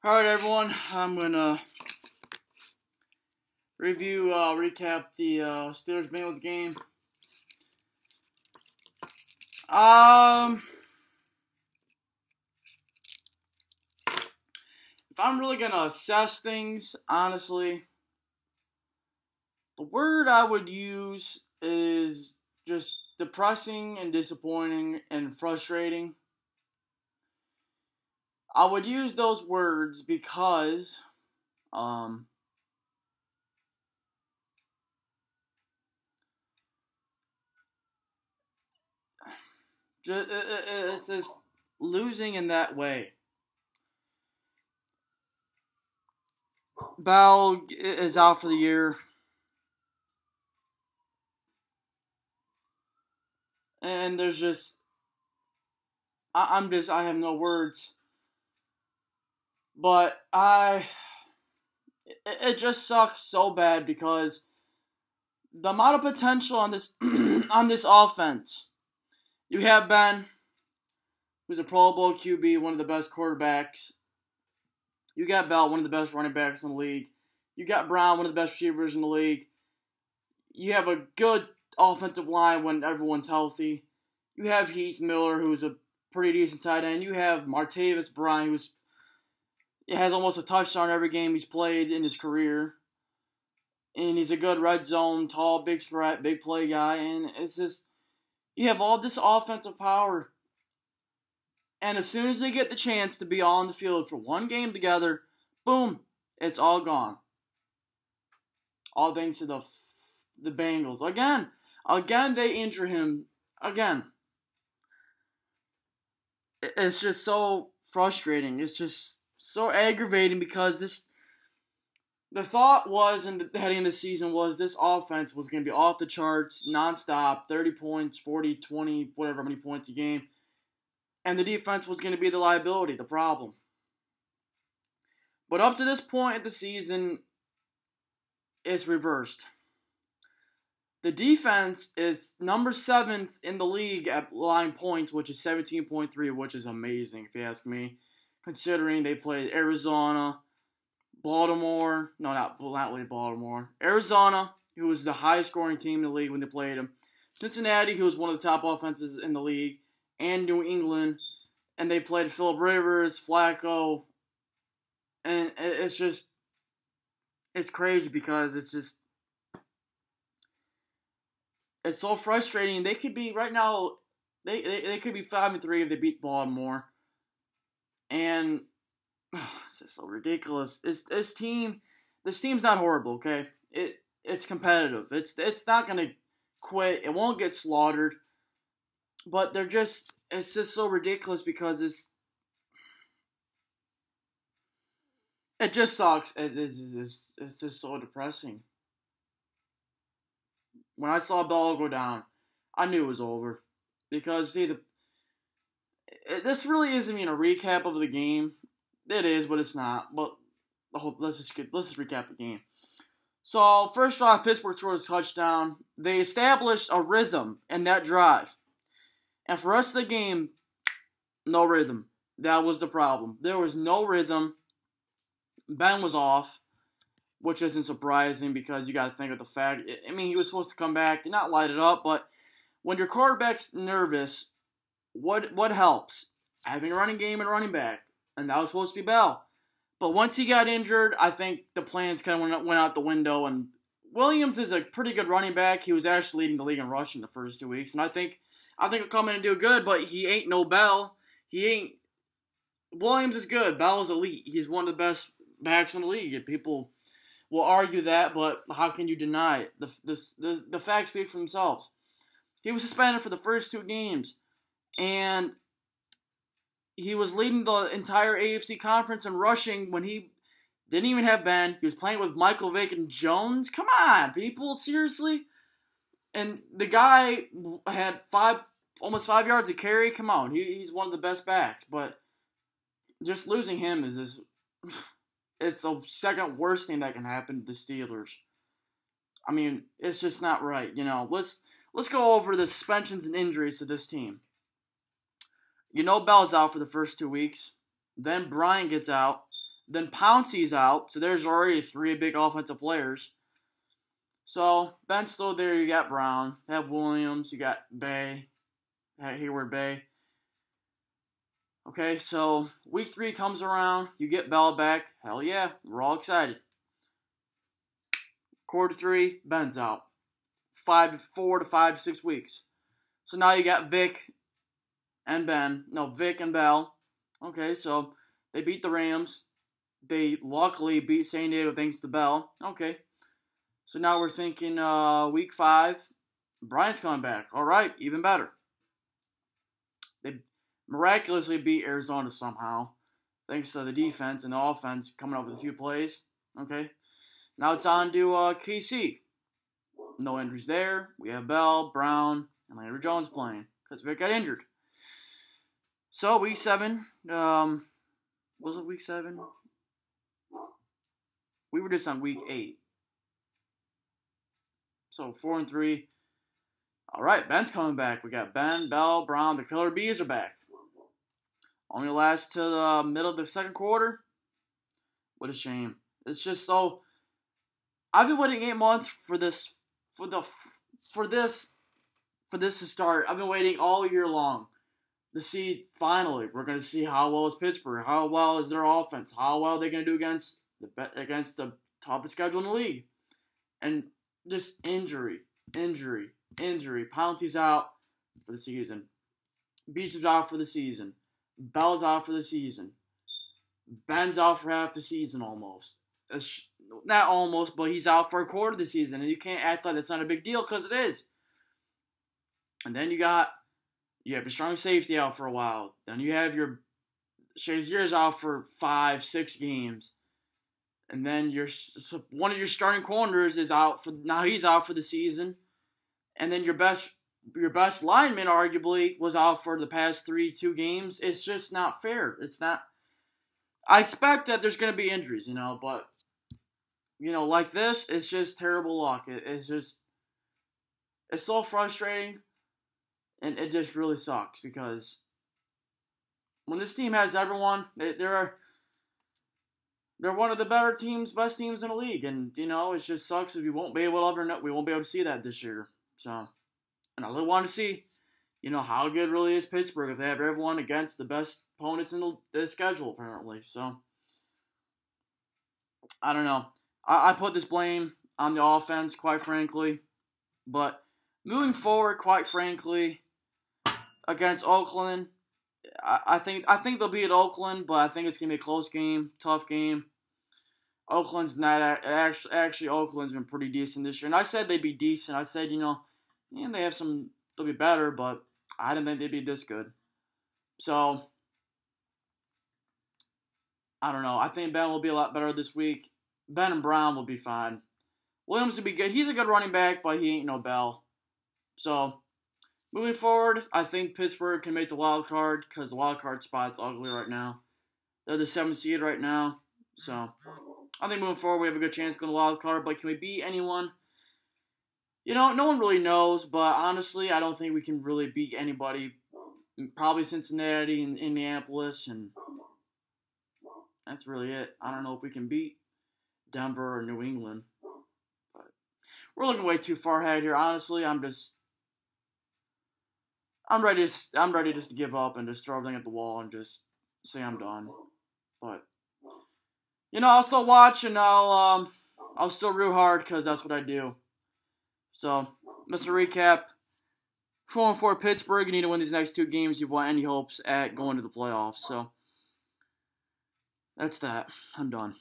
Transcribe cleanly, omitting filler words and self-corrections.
Alright, everyone, I'm gonna recap the Steelers-Bengals game. If I'm really gonna assess things, honestly, the word I would use is just depressing and disappointing and frustrating. I would use those words because, it's just losing in that way. Bell is out for the year. And there's just, I have no words. But it just sucks so bad because the amount of potential on this, on this offense. You have Ben, who's a Pro Bowl QB, one of the best quarterbacks. You got Bell, one of the best running backs in the league. You got Brown, one of the best receivers in the league. You have a good offensive line when everyone's healthy. You have Heath Miller, who's a pretty decent tight end. You have Martavis Bryant, who's has almost a touchdown every game he's played in his career. And he's a good red zone, tall, big threat, big play guy. And it's just, you have all this offensive power. And as soon as they get the chance to be on the field for one game together, boom, it's all gone. All thanks to the Bengals. Again, they injure him. Again. It's just so frustrating. It's just so aggravating because the thought was, in the heading of the season, was this offense was going to be off the charts, nonstop, 30 points, 40, 20, whatever many points a game. And the defense was going to be the liability, the problem. But up to this point of the season, it's reversed. The defense is number 7th in the league at line points, which is 17.3, which is amazing, if you ask me. Considering they played Arizona, Baltimore, no, not really Baltimore. Arizona, who was the highest scoring team in the league when they played them. Cincinnati, who was one of the top offenses in the league. And New England. And they played Phillip Rivers, Flacco. And it's just, it's crazy because it's just, it's so frustrating. They could be, right now, they could be 5-3 if they beat Baltimore. And it's just so ridiculous. This team's not horrible, okay? It's competitive. It's not gonna quit. It won't get slaughtered. But it's just so ridiculous because it just sucks. It's just so depressing. When I saw Bell go down, I knew it was over. Because, see, this really isn't even a recap of the game. It is, but it's not. But let's just recap the game. So, first drive, Pittsburgh scored a touchdown. They established a rhythm in that drive. And for the rest of the game, no rhythm. That was the problem. There was no rhythm. Ben was off, which isn't surprising because you got to think of the fact. I mean, he was supposed to come back and not light it up, but when your quarterback's nervous, what helps? Having a running game and a running back. And that was supposed to be Bell. But once he got injured, I think the plans kind of went out the window. And Williams is a pretty good running back. He was actually leading the league in rushing the first 2 weeks. And I think he'll come in and do good, but he ain't no Bell. Williams is good. Bell is elite. He's one of the best backs in the league. People will argue that, but how can you deny it? The facts speak for themselves. He was suspended for the first 2 games, and he was leading the entire AFC conference in rushing when he didn't even have Ben. He was playing with Michael Vick and Jones. Come on, people, seriously? And the guy had almost 5 yards of carry. Come on, he's one of the best backs. But just losing him it's the second worst thing that can happen to the Steelers. I mean, it's just not right. You know, let's go over the suspensions and injuries to this team. You know, Bell's out for the first 2 weeks. Then Bryant gets out. Then Pouncey's out, so there's already 3 big offensive players. So Ben's still there. You got Brown, you have Williams, you got Bay, Hayward Bay. Okay, so week 3 comes around, you get Bell back. Hell yeah, we're all excited. Quarter 3, Ben's out. 4 to 5 to 6 weeks. So now you got Vic and Bell. Okay, so they beat the Rams. They luckily beat San Diego thanks to Bell. Okay, so now we're thinking week 5, Bryant's coming back. All right, even better. They miraculously beat Arizona somehow, thanks to the defense and the offense coming up with a few plays. Okay, now it's on to KC. No injuries there. We have Bell, Brown, and Landry Jones playing because Vic got injured. So week 7, was it week 7? We were just on week 8. So 4 and 3. All right, Ben's coming back. We got Ben, Bell, Brown. The Killer Bees are back. Only lasts to the middle of the second quarter. What a shame. It's just so. I've been waiting 8 months for this. For this to start. I've been waiting all year long to see. Finally, we're going to see how well is Pittsburgh, how well is their offense, how well they're going to do against the toughest schedule in the league, and just injury. Pouncey's out for the season. Beach is out for the season. Bell's out for the season. Ben's out for half the season almost. Not almost, but he's out for a quarter of the season, and you can't act like it's not a big deal because it is. And then you have your strong safety out for a while. Then you have your Shazier's out for 5-6 games, and then one of your starting corners is out for now. He's out for the season, and then your best lineman arguably was out for the past 2 games. It's just not fair. It's not. I expect that there's going to be injuries, but. Like this, it's just terrible luck. It's so frustrating, and it just really sucks because when this team has everyone, they're one of the better teams, best teams in the league, and it just sucks because we won't be able to see that this year. So, and I really want to see, how good really is Pittsburgh if they have everyone against the best opponents in the schedule apparently. So, I don't know. I put this blame on the offense, quite frankly. But moving forward, quite frankly, against Oakland, I think they'll beat Oakland, but I think it's gonna be a close game, tough game. Oakland's not actually Oakland's been pretty decent this year, and I said they'd be decent. I said they'll be better, but I didn't think they'd be this good. So I don't know. I think Ben will be a lot better this week. Ben and Brown will be fine. Williams will be good. He's a good running back, but he ain't no Bell. So, moving forward, I think Pittsburgh can make the wild card because the wild card spot's ugly right now. They're the 7th seed right now. So, I think moving forward, we have a good chance to go to the wild card. But can we beat anyone? No one really knows. But honestly, I don't think we can really beat anybody. Probably Cincinnati and Indianapolis. And that's really it. I don't know if we can beat Denver or New England, but we're looking way too far ahead here. Honestly, I'm ready just to give up and just throw everything at the wall and just say I'm done. But I'll still watch and I'll still root hard because that's what I do. So, Mr. Recap, 4-4 Pittsburgh. You need to win these next 2 games. You've won any hopes at going to the playoffs. So that's that. I'm done.